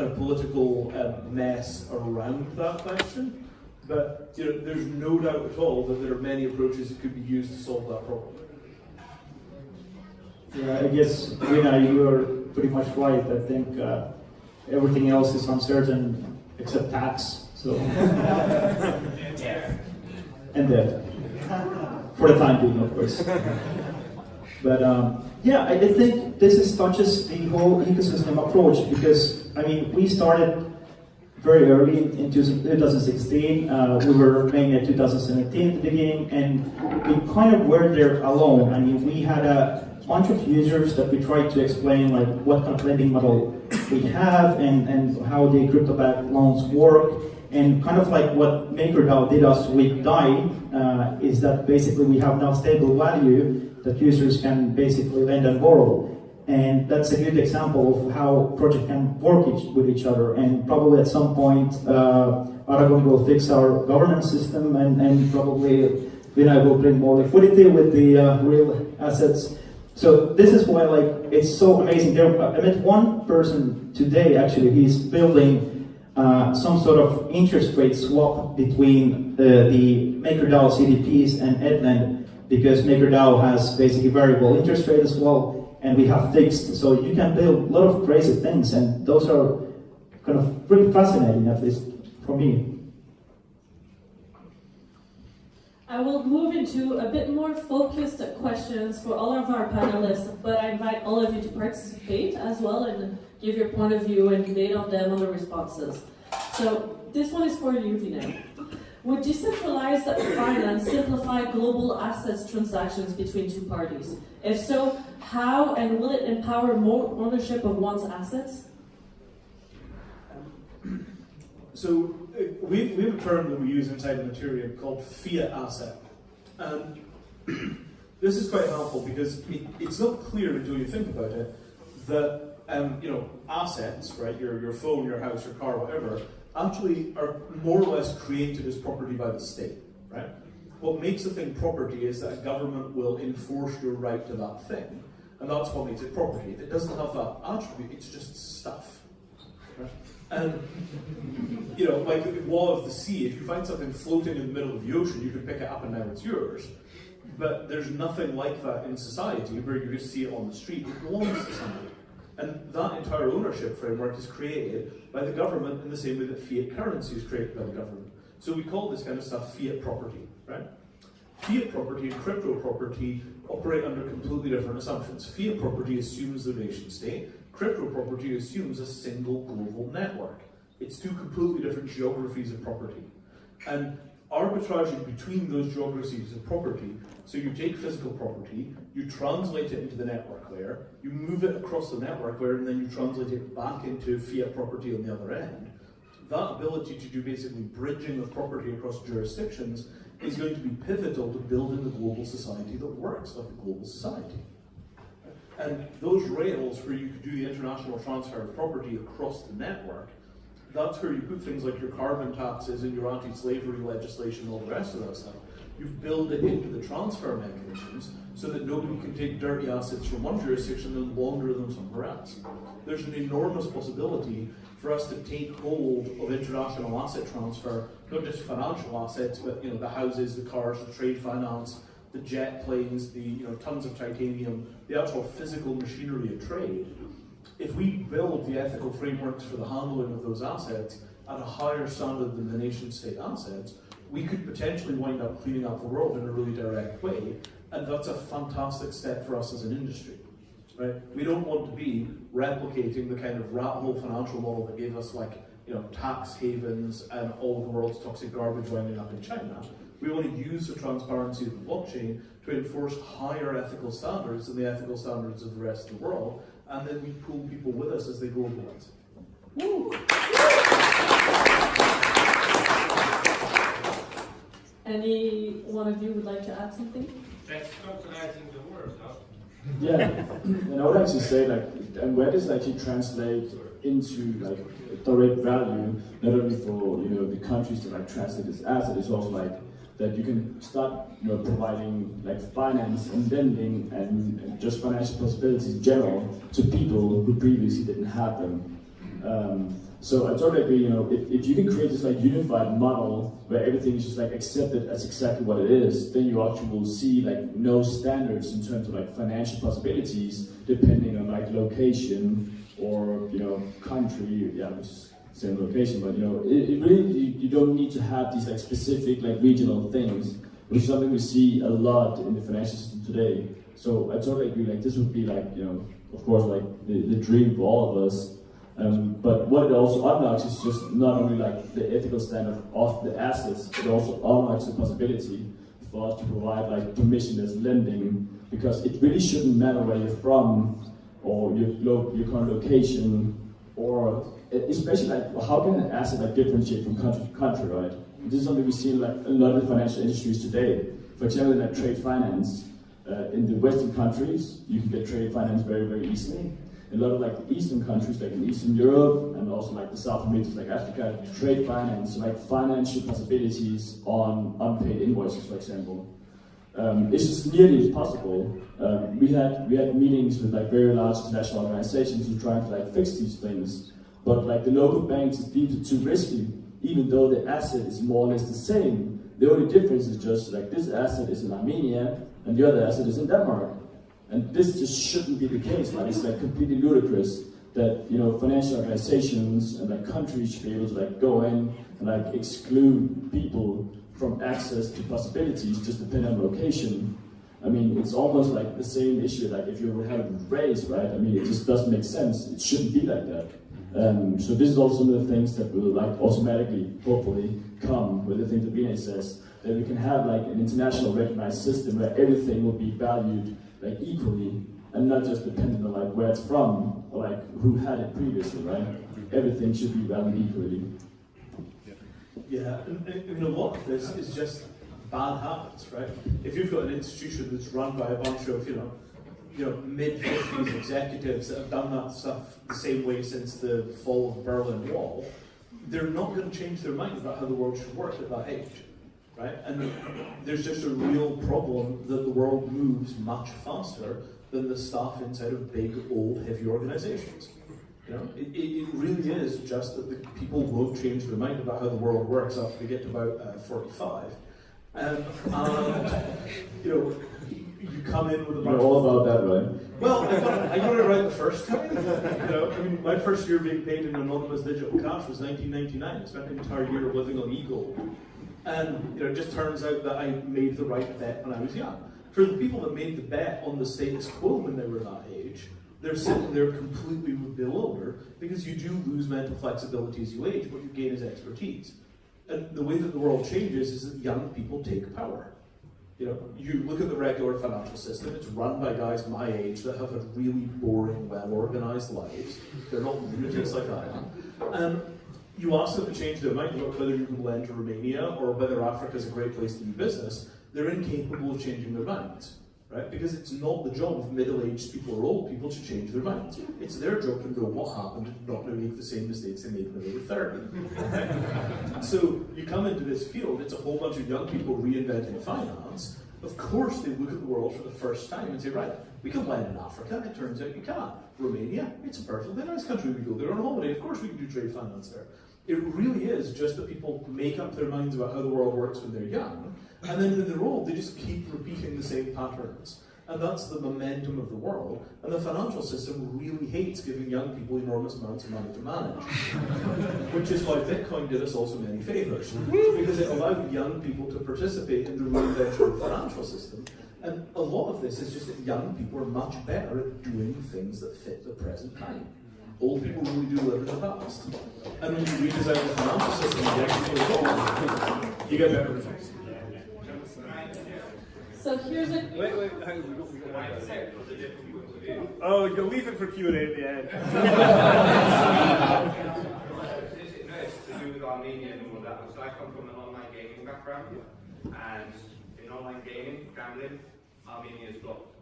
kind of political mess around that question. But there's no doubt at all that there are many approaches that could be used to solve that problem. Yeah, I guess you are pretty much right. I think everything else is uncertain except tax. So and debt, for the time being, of course. But yeah, I think this touches the whole ecosystem approach, because we started very early in 2016. We were mainly at 2017 at the beginning, and we kind of were there alone. We had a bunch of users that we tried to explain like what kind of lending model we have and how the crypto-backed loans work. And kind of like what MakerDAO did us with DAI is that basically we have now stable value that users can basically lend and borrow. And that's a good example of how projects can work with each other. And probably at some point, Aragon will fix our governance system, and probably will bring more liquidity with the real assets. So this is why it's so amazing. I met one person today, actually. He's building some sort of interest rate swap between the MakerDAO CDPs and Edland, because MakerDAO has basically variable interest rate as well, and we have fixed. So you can build a lot of crazy things, and those are kind of pretty fascinating, at least for me. I will move into a bit more focused questions for all of our panelists, but I invite all of you to participate as well and give your point of view and debate on them on the responses. So this one is for you, Vinay. Would decentralized finance simplify global assets transactions between two parties? If so, how, and will it empower more ownership of one's assets? So we have a term that we use inside of Ethereum called fiat asset. And this is quite helpful because it's not clear until you think about it that assets, right, your phone, your house, your car, whatever, actually are more or less created as property by the state, right? What makes a thing property is that a government will enforce your right to that thing, and that's what makes it property. If it doesn't have that attribute, it's just stuff. Right? And like the wall of the sea, if you find something floating in the middle of the ocean, you can pick it up and now it's yours. But there's nothing like that in society where you just see it on the street. It belongs to somebody. And that entire ownership framework is created by the government in the same way that fiat currency is created by the government. So we call this kind of stuff fiat property, right? Fiat property and crypto property operate under completely different assumptions. Fiat property assumes the nation state. Crypto property assumes a single global network. It's two completely different geographies of property. And arbitraging between those geographies of property, so you take physical property, you translate it into the network layer, you move it across the network layer, and then you translate it back into fiat property on the other end. That ability to do basically bridging of property across jurisdictions is going to be pivotal to building the global society that works like a global society. And those rails where you could do the international transfer of property across the network, that's where you put things like your carbon taxes and your anti-slavery legislation and all the rest of that stuff. You build it into the transfer mechanisms so that nobody can take dirty assets from one jurisdiction and launder them somewhere else. There's an enormous possibility for us to take hold of international asset transfer, not just financial assets, but the houses, the cars, the trade finance, the jet planes, the tons of titanium, the actual physical machinery of trade. If we build the ethical frameworks for the handling of those assets at a higher standard than the nation-state assets, we could potentially wind up cleaning up the world in a really direct way, and that's a fantastic step for us as an industry. Right? We don't want to be replicating the kind of rat hole financial model that gave us tax havens and all of the world's toxic garbage winding up in China. We want to use the transparency of the blockchain to enforce higher ethical standards than the ethical standards of the rest of the world, and then we pull people with us as they globalize. Woo. Any one of you would like to add something? That's tokenizing the world, huh? Yeah, and I would actually say and where does it actually translate into direct value, not only for the countries to translate this asset, it's also that you can start providing finance and lending and just financial possibilities in general to people who previously didn't have them. So I totally agree, you know, if you can create this like unified model where everything is just like accepted as exactly what it is, then you actually will see like no standards in terms of like financial possibilities depending on like location or, you know, country, yeah, which is same location, but you know, it really, you don't need to have these like specific like regional things, which is something we see a lot in the financial system today. So I totally agree, like this would be like, you know, of course like the dream for all of us. But what it also unlocks is just not only like the ethical standard of the assets, it also unlocks the possibility for us to provide like permissionless lending, because it really shouldn't matter where you're from or your current location, or especially like how can an asset like differentiate from country to country, right? This is something we see in like a lot of the financial industries today. For example, in like trade finance, in the Western countries, you can get trade finance very, very easily. In a lot of like the Eastern countries, like in Eastern Europe, and also like the South America, like Africa, trade finance, like financial possibilities on unpaid invoices, for example, it's just nearly impossible. We had meetings with like very large international organizations who trying to like fix these things, but like the local banks is deemed too risky, even though the asset is more or less the same. The only difference is just like this asset is in Armenia and the other asset is in Denmark. And this just shouldn't be the case, right? It's like completely ludicrous that, you know, financial organizations and like countries should be able to like go in and like exclude people from access to possibilities just depending on location. I mean, it's almost like the same issue like if you were having a race, right? I mean, it just doesn't make sense. It shouldn't be like that. So this is also some of the things that will like automatically, hopefully, come with the thing that Vinay says, that we can have like an international recognized system where everything will be valued like equally and not just dependent on like where it's from or like who had it previously, right? Everything should be valued equally. Yeah, and a lot of this is just bad habits, right? If you've got an institution that's run by a bunch of, you know, mid-50s executives that have done that stuff the same way since the fall of the Berlin Wall, they're not going to change their mind about how the world should work at that age, right? And there's just a real problem that the world moves much faster than the staff inside of big, old, heavy organizations. You know, it really is just that the people won't change their mind about how the world works after they get to about 45. And you know, you come in with a You're all about that, right? Well, I got it right the first time. You know, I mean, my first year being paid in anonymous digital cash was 1999. I spent an entire year living on e-gold. And you know, it just turns out that I made the right bet when I was young. For the people that made the bet on the status quo when they were that age, they're sitting there completely bewildered because you do lose mental flexibility as you age, what you gain is expertise. And the way that the world changes is that young people take power. You know, you look at the regular financial system, it's run by guys my age that have had really boring, well-organized lives. They're not lunatics like I am. And you ask them to change their mind about whether you can lend to Romania or whether Africa is a great place to do business, they're incapable of changing their minds. Right? Because it's not the job of middle-aged people or old people to change their minds. It's their job to know what happened and not to make the same mistakes they made when they were 30. Right? So you come into this field, it's a whole bunch of young people reinventing finance. Of course they look at the world for the first time and say, right, we can lend in Africa, it turns out you can't. Romania, it's a perfectly nice country, we go there on holiday, of course we can do trade finance there. It really is just that people make up their minds about how the world works when they're young, and then when they're old, they just keep repeating the same patterns. And that's the momentum of the world. And the financial system really hates giving young people enormous amounts of money to manage. Which is why Bitcoin did us also many favors. Because it allowed young people to participate in the reinvention of the financial system. And a lot of this is just that young people are much better at doing things that fit the present time. Old people really do live in the past. And when you redesign the financial system, you actually you get better results. So here's a... Wait, hang on, we got one guy. Oh, you'll leave it for Q&A at the end. No, it's to do with Armenia and all that. So I come from an online gaming background, and in online gaming, gambling, Armenia is blocked.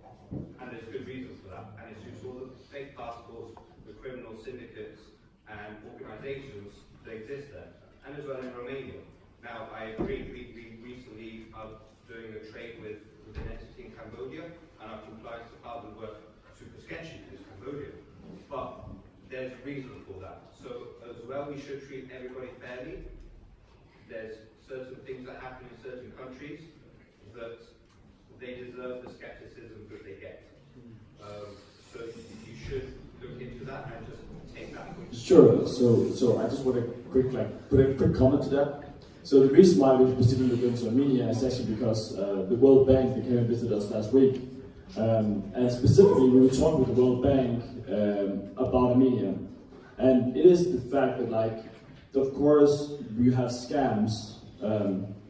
And there's good reasons for that. And it's due to all the fake passports, the criminal syndicates, and organizations that exist there. And as well in Romania. Now, I agree, we recently are doing a trade with an entity in Cambodia, and our compliance department worked super sketchy because Cambodia. But there's reason for that. So as well, we should treat everybody fairly. There's certain things that happen in certain countries that they deserve the skepticism that they get. So you should look into that and just take that. Sure. So I just want to put a quick comment to that. So the reason why we specifically look into Armenia is actually because the World Bank came and visited us last week, and specifically we were talking with the World Bank about Armenia, and it is the fact that, like, of course you have scams.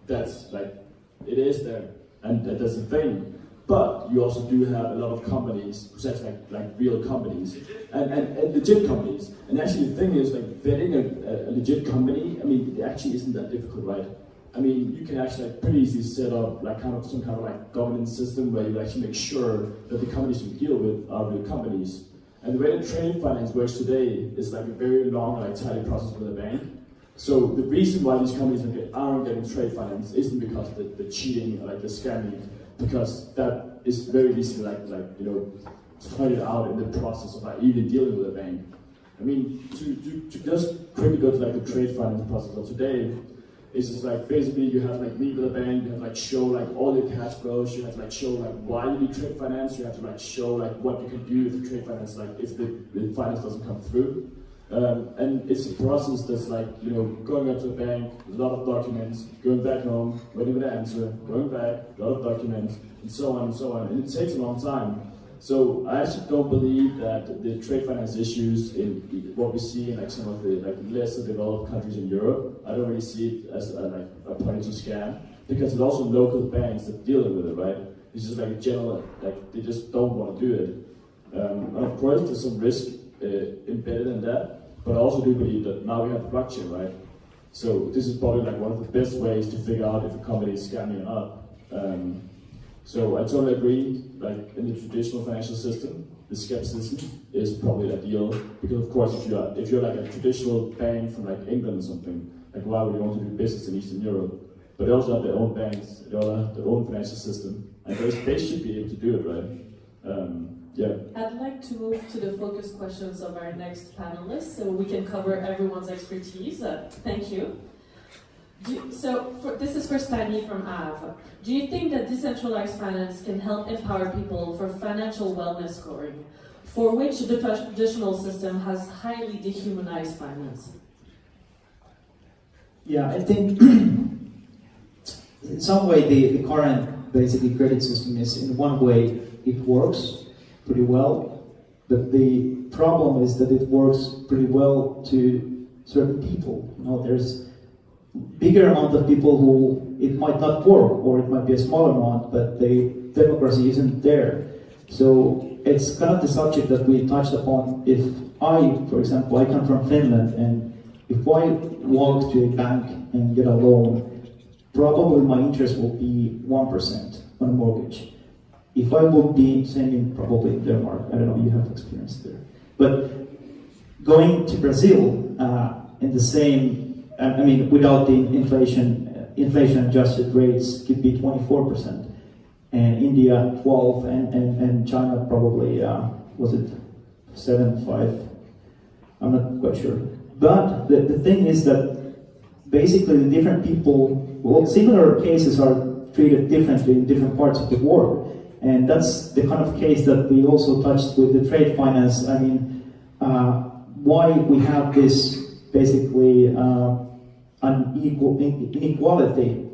That's like, it is there, and that's a thing. But you also do have a lot of companies, who's actually like real companies, and legit companies. And actually the thing is, like, vetting a legit company, I mean, it actually isn't that difficult, right? I mean, you can actually like pretty easily set up like some kind of like governance system where you actually make sure that the companies you deal with are real companies. And the way that trade finance works today is like a very long, like tidy process with a bank. So the reason why these companies aren't getting trade finance isn't because they're cheating or like they're scamming, because that is very easily pointed out in the process of like even dealing with a bank. I mean, to just quickly go to like the trade finance process of today, it's just like basically you have like meet with a bank, you have like show like all your cash flows, you have to like show like why you need trade finance, you have to like show like what you can do with the trade finance, like if the finance doesn't come through. And it's a process that's like, going up to a bank, a lot of documents, going back home, waiting for the answer, going back, a lot of documents, and so on and so on. And it takes a long time. So I actually don't believe that the trade finance issues in what we see in like some of the like lesser developed countries in Europe, I don't really see it as a point to scam, because there's also local banks that deal with it, right? It's just like a general, like they just don't want to do it. And of course there's some risk embedded in that. But I also do believe that now we have blockchain, right? So this is probably like one of the best ways to figure out if a company is scamming or not. So I totally agree, like in the traditional financial system, the skepticism is probably ideal, because of course if you're like a traditional bank from like England or something, like why would you want to do business in Eastern Europe? But they also have their own banks, they all have their own financial system, and they should be able to do it, right? Yeah. I'd like to move to the focus questions of our next panelists, so we can cover everyone's expertise. Thank you. This is for Stani from AV. Do you think that decentralized finance can help empower people for financial wellness scoring, for which the traditional system has highly dehumanized finance? Yeah, I think in some way the current basically credit system is, in one way, it works pretty well, but the problem is that it works pretty well to certain people. There's bigger amount of people who it might not work, or it might be a smaller amount, but the democracy isn't there. So it's kind of the subject that we touched upon. If for example, I come from Finland, and if I walk to a bank and get a loan, probably my interest will be 1% on a mortgage. If I would be sending probably in Denmark, I don't know, you have experience there. But going to Brazil, in the same, without the inflation adjusted rates could be 24%, and India 12, and China probably, was it 7.5? I'm not quite sure. But the thing is that basically the different people, similar cases are treated differently in different parts of the world. And that's the kind of case that we also touched with the trade finance. Why we have this basically inequality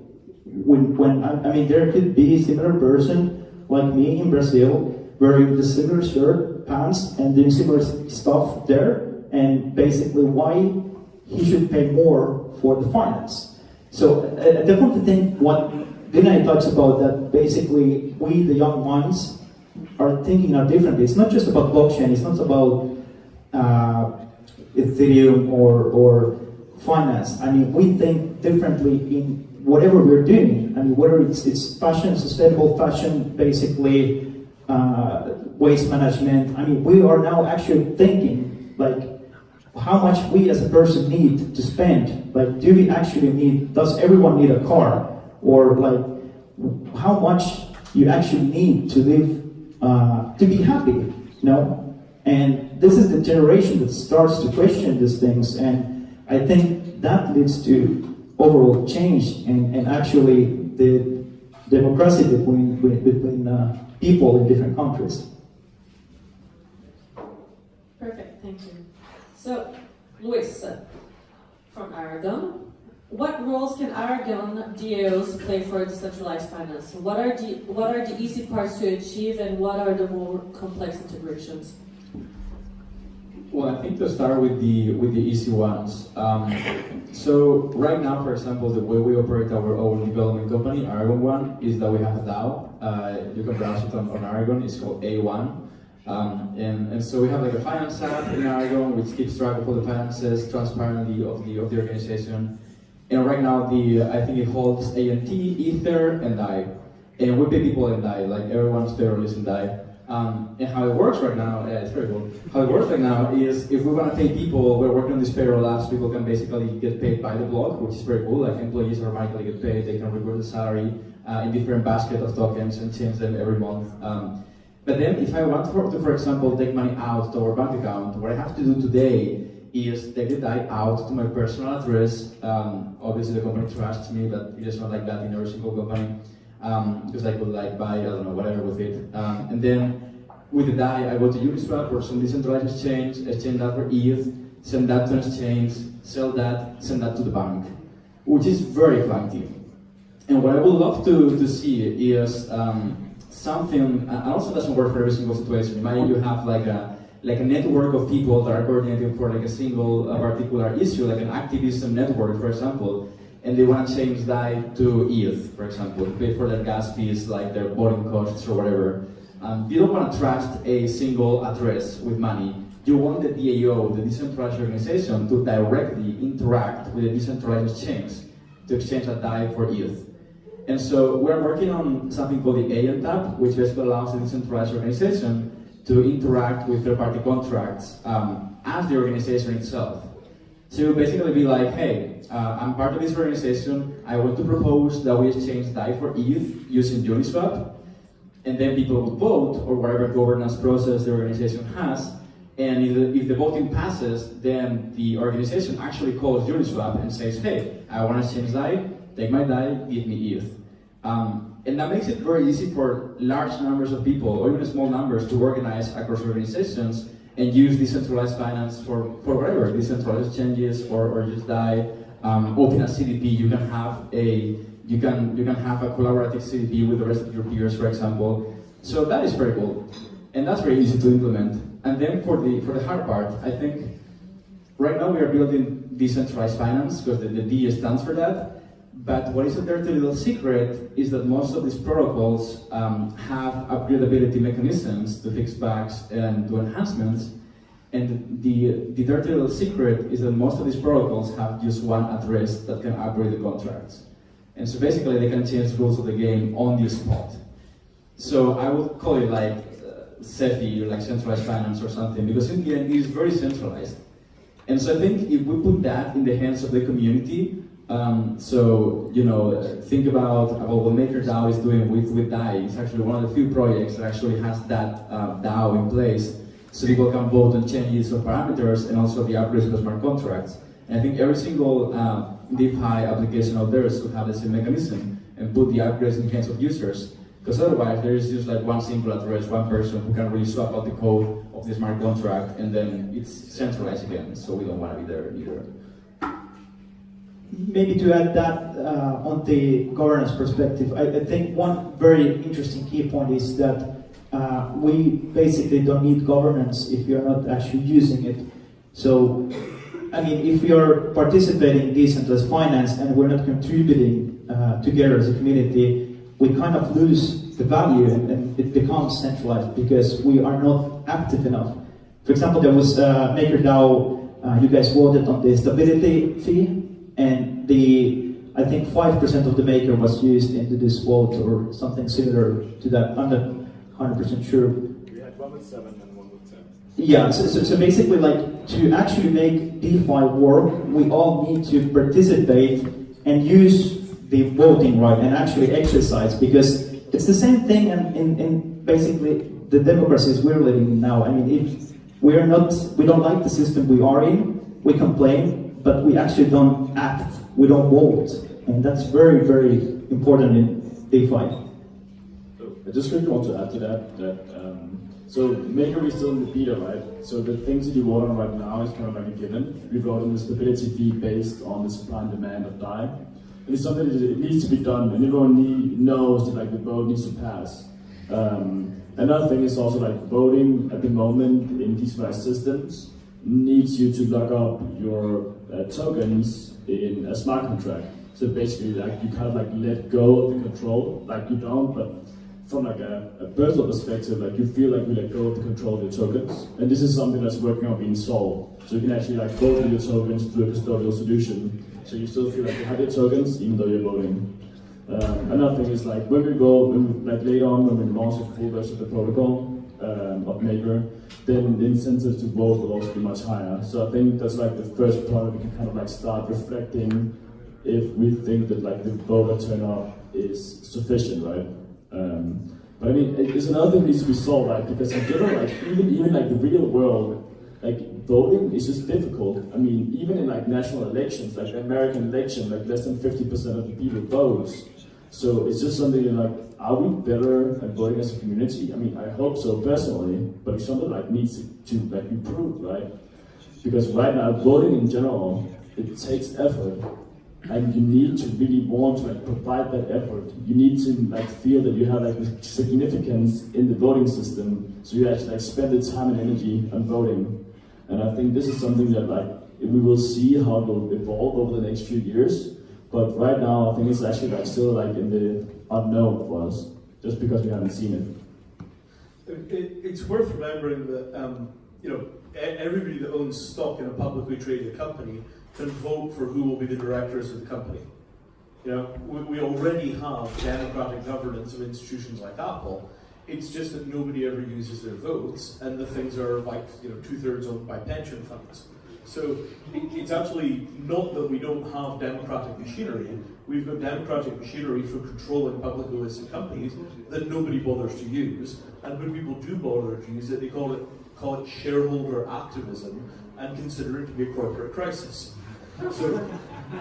when there could be a similar person like me in Brazil wearing the similar shirt, pants, and doing similar stuff there, and basically why he should pay more for the finance. So I definitely think what Vinay talks about, that basically we, the young minds, are thinking now differently. It's not just about blockchain, it's not about Ethereum or finance. We think differently in whatever we're doing. Whether it's fashion, sustainable fashion, basically waste management. We are now actually thinking like how much we as a person need to spend. Like, do we actually need, does everyone need a car? Or like, how much you actually need to live, to be happy, And this is the generation that starts to question these things, and I think that leads to overall change and actually the democracy between people in different countries. Perfect, thank you. So, Luis, from Aragon, what roles can Aragon DAOs play for decentralized finance? What are the easy parts to achieve, and what are the more complex integrations? Well, I think to start with the easy ones. So right now, for example, the way we operate our development company, Aragon One, is that we have a DAO. You can browse it on Aragon. It's called A1. And so we have like a finance app in Aragon which keeps track of all the finances transparently of the organization. And right now, I think it holds ANT, Ether, and DAI. And we pay people in DAI, like everyone's payroll is in DAI. And how it works right now, it's very cool. How it works right now is if we want to pay people, we're working on this payroll apps, people can basically get paid by the block, which is very cool. Like employees automatically get paid, they can report the salary in different basket of tokens and change them every month. But then if I want to, for example, take money out to our bank account, what I have to do today is take the DAI out to my personal address. Obviously the company trusts me, but it is not like that in every single company. Because I could like buy, I don't know, whatever with it. And then with the DAI, I go to Uniswap or some decentralized exchange that for ETH, send that to an exchange, sell that, send that to the bank, which is very clunky. And what I would love to see is something, and also doesn't work for every single situation. Imagine you have like a network of people that are coordinating for like a single particular issue, like an activism network, for example, and they want to change that to ETH, for example, to pay for their gas fees, like their boarding costs or whatever. You don't want to trust a single address with money. You want the DAO, the decentralized organization, to directly interact with a decentralized exchange to exchange that DAI for ETH. And so we're working on something called the ANT app, which basically allows the decentralized organization to interact with third-party contracts as the organization itself. So you basically be like, hey, I'm part of this organization, I want to propose that we exchange DAI for ETH using Uniswap, and then people would vote, or whatever governance process the organization has, and if the voting passes, then the organization actually calls Uniswap and says, hey, I want to exchange DAI, take my DAI, give me ETH. And that makes it very easy for large numbers of people, or even small numbers, to organize across organizations and use decentralized finance for whatever, decentralized exchanges or just DAI. Open a CDP, you can have a collaborative CDP with the rest of your peers, for example. So that is very cool, and that's very easy to implement. And then for the hard part, I think right now we are building decentralized finance because the D stands for that. But what is a dirty little secret is that most of these protocols have upgradability mechanisms to fix bugs and do enhancements. And the dirty little secret is that most of these protocols have just one address that can upgrade the contracts. And so basically they can change the rules of the game on the spot. So I would call it like CEFI, or like centralized finance or something, because in the end it is very centralized. And so I think if we put that in the hands of the community, so, you know, think about what MakerDAO is doing with DAI. It's actually one of the few projects that actually has that DAO in place, so people can vote on changes of parameters and also the upgrades of the smart contracts. And I think every single DeFi application out there should have the same mechanism and put the upgrades in the hands of users. Because otherwise, there is just like one single address, one person who can really swap out the code of the smart contract, and then it's centralized again. So we don't want to be there either. Maybe to add that on the governance perspective, I think one very interesting key point is that we basically don't need governance if you're not actually using it. So, I mean, if you're participating in decentralized finance and we're not contributing together as a community, we kind of lose the value and it becomes centralized because we are not active enough. For example, there was MakerDAO, you guys voted on the stability fee, and I think 5% of the Maker was used into this vote or something similar to that. I'm not 100% sure. We had one with 7 and one with 10. Yeah, so basically, like, to actually make DeFi work, we all need to participate and use the voting right and actually exercise, because it's the same thing in basically the democracies we're living in now. I mean, we don't like the system we are in, we complain, but we actually don't act, we don't vote. And that's very, very important in DeFi. I just quickly want to add to that, so Maker is still in the beta, right? So the things that you vote on right now is kind of like a given. We vote on the stability fee based on the supply and demand of DAI. And it's something that it needs to be done, and everyone knows that like the vote needs to pass. Another thing is also like voting at the moment in decentralized systems needs you to lock up your tokens in a smart contract. So basically, like you kind of like let go of the control, like you don't, but from like a personal perspective, like you feel like you let go of the control of your tokens. And this is something that's working on being solved. So you can actually like vote with your tokens through a custodial solution. So you still feel like you have your tokens even though you're voting. Another thing is like when we like later on when we launch a full version of the protocol of Maker, then the incentive to vote will also be much higher. So I think that's like the first point we can kind of like start reflecting if we think that like the voter turnout is sufficient, right? But I mean, it's another thing that needs to be solved, right? Because in general, like even like the real world, like voting is just difficult. I mean, even in like national elections, like the American election, like less than 50% of the people votes. So it's just something that like, are we better at voting as a community? I mean, I hope so personally, but it's something like needs to like improve, right? Because right now, voting in general, it takes effort. And you need to really want to like provide that effort. You need to like feel that you have like significance in the voting system, so you actually like spend the time and energy on voting. And I think this is something that like we will see how it will evolve over the next few years. But right now, I think it's actually like still like in the unknown for us, just because we haven't seen it. It's worth remembering that you know, everybody that owns stock in a publicly traded company can vote for who will be the directors of the company. You know, we already have democratic governance of institutions like Apple. It's just that nobody ever uses their votes, and the things are like, you know, 2/3 owned by pension funds. So it's actually not that we don't have democratic machinery. We've got democratic machinery for controlling publicly listed companies that nobody bothers to use. And when people do bother to use it, they call it shareholder activism and consider it to be a corporate crisis. So,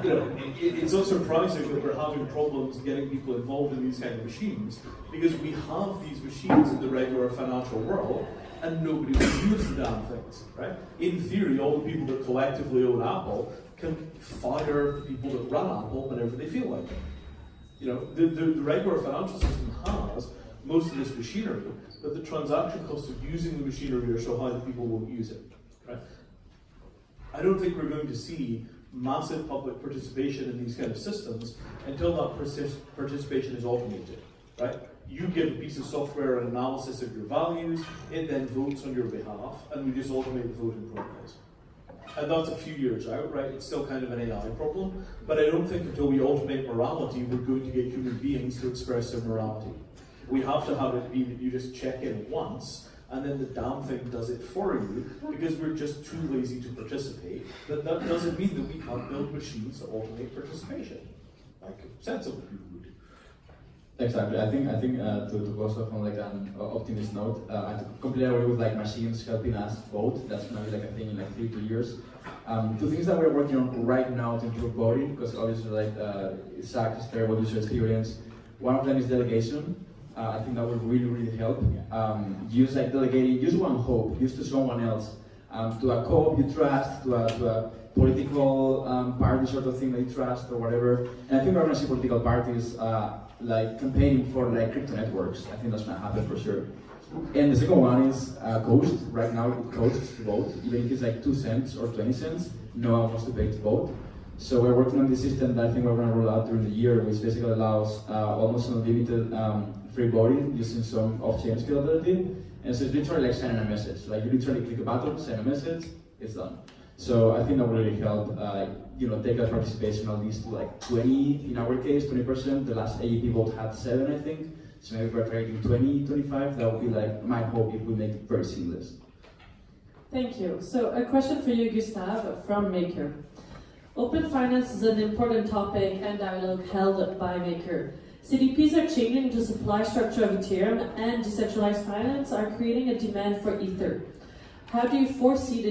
you know, it's not surprising that we're having problems getting people involved in these kind of machines, because we have these machines in the regular financial world and nobody will use the damn things, right? In theory, all the people that collectively own Apple can fire the people that run Apple whenever they feel like it. You know, the regular financial system has most of this machinery, but the transaction costs of using the machinery are so high that people won't use it, right? I don't think we're going to see massive public participation in these kind of systems until that participation is automated, right? You give a piece of software an analysis of your values, it then votes on your behalf, and we just automate the voting protocols. And that's a few years out, right? It's still kind of an AI problem, but I don't think until we automate morality, we're going to get human beings to express their morality. We have to have it be that you just check in once, and then the damn thing does it for you, because we're just too lazy to participate. That doesn't mean that we can't build machines to automate participation, like sensible people would do. Exactly. I think to close off on like an optimist note, I completely agree with like machines helping us vote. That's gonna be like a thing in like 3 to 2 years. Two things that we're working on right now to improve voting, because obviously like it sucks, it's terrible user experience. One of them is delegation. I think that would really help. Use like delegating, use one hope, use to someone else, to a co-op you trust, to a political party sort of thing that you trust or whatever. And I think we're going to see political parties like campaigning for like crypto networks. I think that's going to happen for sure. And the second one is cost. Right now it costs to vote, even if it's like 2 cents or 20 cents, no one wants to pay to vote. So we're working on this system that I think we're going to roll out during the year, which basically allows almost unlimited free voting using some off-chain scalability. And so it's literally like sending a message. Like you literally click a button, send a message, it's done. So I think that will really help, you know, take that participation at least to like 20, in our case, 20%. The last AEP vote had 7, I think. So maybe we're targeting 20, 25. That would be like my hope if we make it very seamless. Thank you. So a question for you, Gustav, from Maker. Open finance is an important topic and dialogue held by Maker. CDPs are changing the supply structure of Ethereum, and decentralized finance are creating a demand for Ether. how do you foresee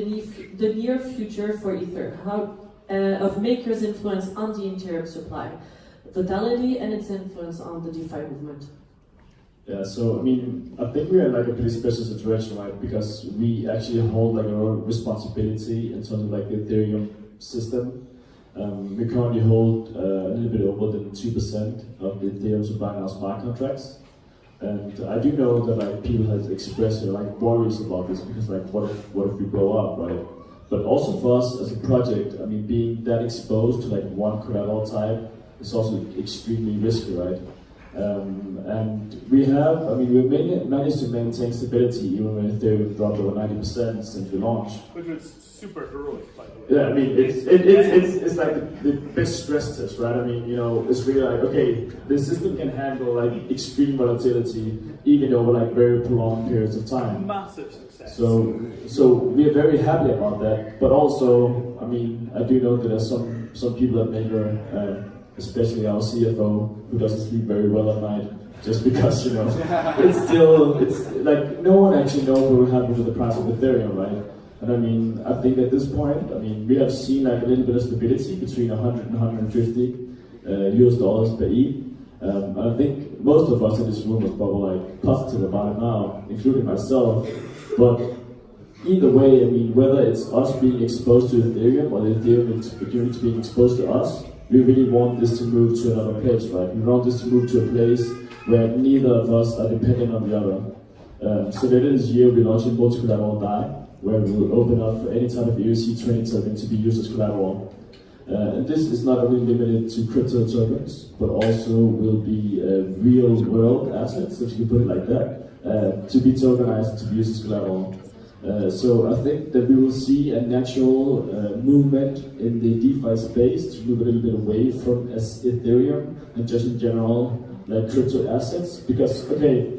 the near future for Ether? How of makers' influence on the Ethereum supply, totality, and its influence on the DeFi movement? Yeah, so I mean, I think we're in like a pretty special situation, right? Because we actually hold like our own responsibility in terms of like the Ethereum system. We currently hold a little bit over than 2% of the Ethereum supply in our smart contracts. And I do know that like people have expressed like worries about this because like what if we blow up, right? But also for us as a project, I mean, being that exposed to like one collateral type is also extremely risky, right? And we managed to maintain stability even when Ethereum dropped over 90% since we launched. Which was super heroic, by the way. Yeah, I mean, it's like the best stress test, right? I mean, you know, it's really like, okay, the system can handle like extreme volatility even over like very prolonged periods of time. Massive success. So we are very happy about that. But also, I mean, I do know that there's some people at Maker, especially our CFO, who doesn't sleep very well at night, just because, you know, it's like no one actually knows what will happen with the price of Ethereum, right? And I mean, I think at this point, I mean, we have seen like a little bit of stability between 100 and 150 US dollars per ETH. And I think most of us in this room are probably like positive about it now, including myself. But either way, I mean, whether it's us being exposed to Ethereum or the Ethereum community being exposed to us, we really want this to move to another place, right? We want this to move to a place where neither of us are dependent on the other. So later this year, we're launching multi-collateral DAI, where we will open up for any type of USC trading token to be used as collateral. And this is not only limited to crypto tokens, but also will be real world assets, if you can put it like that, to be tokenized and to be used as collateral. So I think that we will see a natural movement in the DeFi space to move a little bit away from Ethereum and just in general like crypto assets. Because, okay,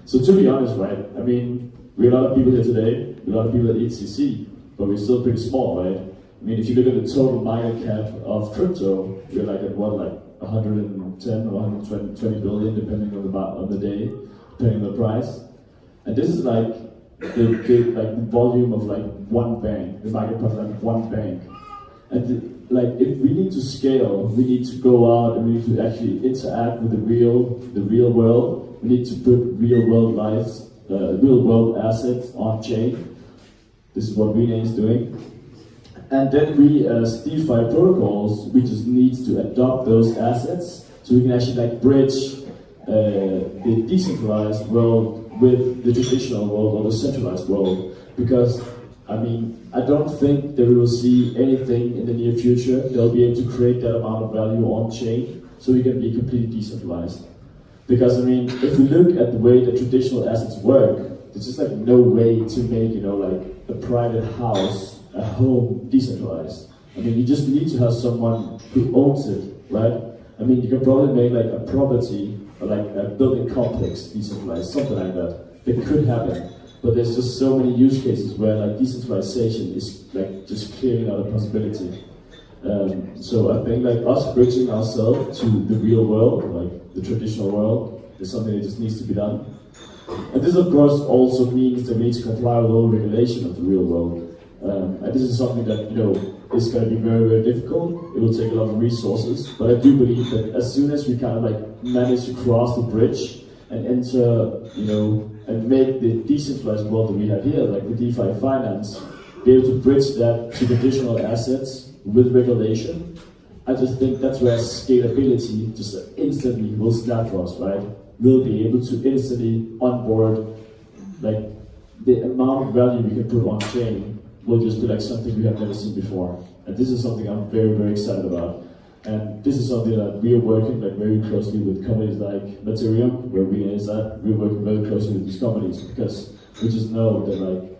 so to be honest, right, I mean, we're a lot of people here today, a lot of people at EthCC, but we're still pretty small, right? I mean, if you look at the total market cap of crypto, we're like at what, like 110 or 120 billion, depending on the day, depending on the price. And this is like the volume of like one bank, the market cap of like one bank. And like if we need to scale, we need to go out and we need to actually interact with the real world. We need to put real world assets on chain. This is what Rene is doing. And then we as DeFi protocols, we just need to adopt those assets so we can actually like bridge the decentralized world with the traditional world or the centralized world. Because I mean, I don't think that we will see anything in the near future that will be able to create that amount of value on chain so we can be completely decentralized. Because I mean, if we look at the way that traditional assets work, there's just like no way to make, you know, like a private house, a home decentralized. I mean, you just need to have someone who owns it, right? I mean, you can probably make like a property or like a building complex decentralized, something like that. It could happen, but there's just so many use cases where like decentralization is like just clearing out a possibility. So I think like us bridging ourselves to the real world, like the traditional world, is something that just needs to be done. And this of course also means that we need to comply with all regulation of the real world. And this is something that, you know, is going to be very, very difficult. It will take a lot of resources, but I do believe that as soon as we kind of like manage to cross the bridge and enter, you know, and make the decentralized world that we have here, like the DeFi finance, be able to bridge that to traditional assets with regulation, I just think that's where scalability just instantly will snap for us, right? We'll be able to instantly onboard, like the amount of value we can put on chain will just be like something we have never seen before. And this is something I'm very, very excited about. And this is something that we are working like very closely with companies like Ethereum, where we is at. We're working very closely with these companies because we just know that like,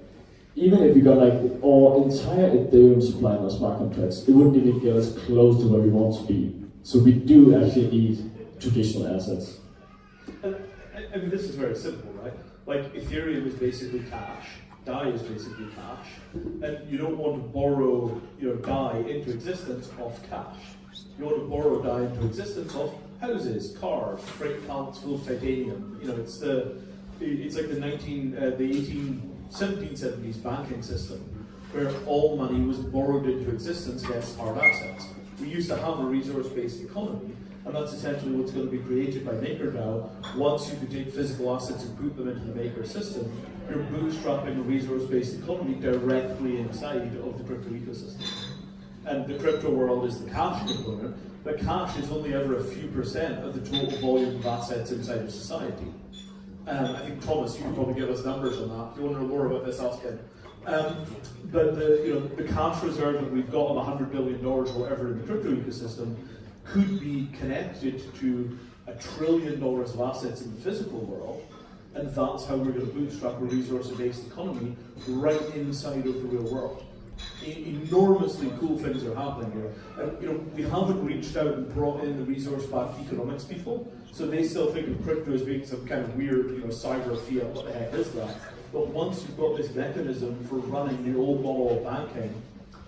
even if we got like our entire Ethereum supply in our smart contracts, it wouldn't even get us close to where we want to be. So we do actually need traditional assets. And I mean, this is very simple, right? Like Ethereum is basically cash. DAI is basically cash, and you don't want to borrow your DAI into existence of cash. You want to borrow DAI into existence of houses, cars, freight pallets full of titanium. You know, it's like the 1770s banking system, where all money was borrowed into existence against hard assets. We used to have a resource-based economy, and that's essentially what's going to be created by MakerDAO. Once you can take physical assets and put them into the Maker system, you're bootstrapping a resource-based economy directly inside of the crypto ecosystem. And the crypto world is the cash component, but cash is only ever a few percent of the total volume of assets inside of society. I think, Thomas, you can probably give us numbers on that. If you want to know more about this, ask him. But the cash reserve that we've got of $100 billion or whatever in the crypto ecosystem could be connected to $1 trillion of assets in the physical world, and that's how we're going to bootstrap a resource-based economy right inside of the real world. Enormously cool things are happening here, and we haven't reached out and brought in the resource-backed economics people, so they still think of crypto as being some kind of weird, cyber fiat. What the heck is that? But once you've got this mechanism for running the old model of banking,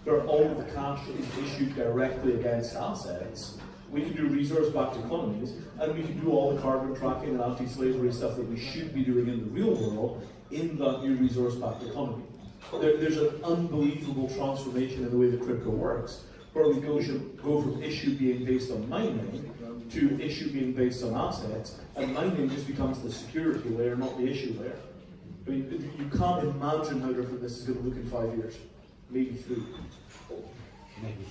where all of the cash is issued directly against assets, we can do resource-backed economies, and we can do all the carbon tracking and anti-slavery stuff that we should be doing in the real world in that new resource-backed economy. There's an unbelievable transformation in the way that crypto works, where we go from issue being based on mining to issue being based on assets, and mining just becomes the security layer, not the issue layer. I mean, you can't imagine how different this is going to look in 5 years, maybe 3.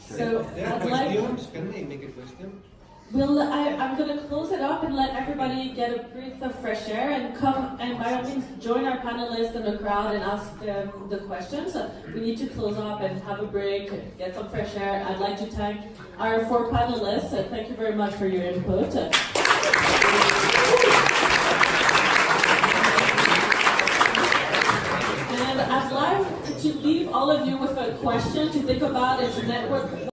So I'd like. Can I make a question? I'm going to close it up and let everybody get a breath of fresh air and come and by all means join our panelists in the crowd and ask them the questions. We need to close up and have a break and get some fresh air. I'd like to thank our 4 panelists. Thank you very much for your input. And I'd like to leave all of you with a question to think about and to network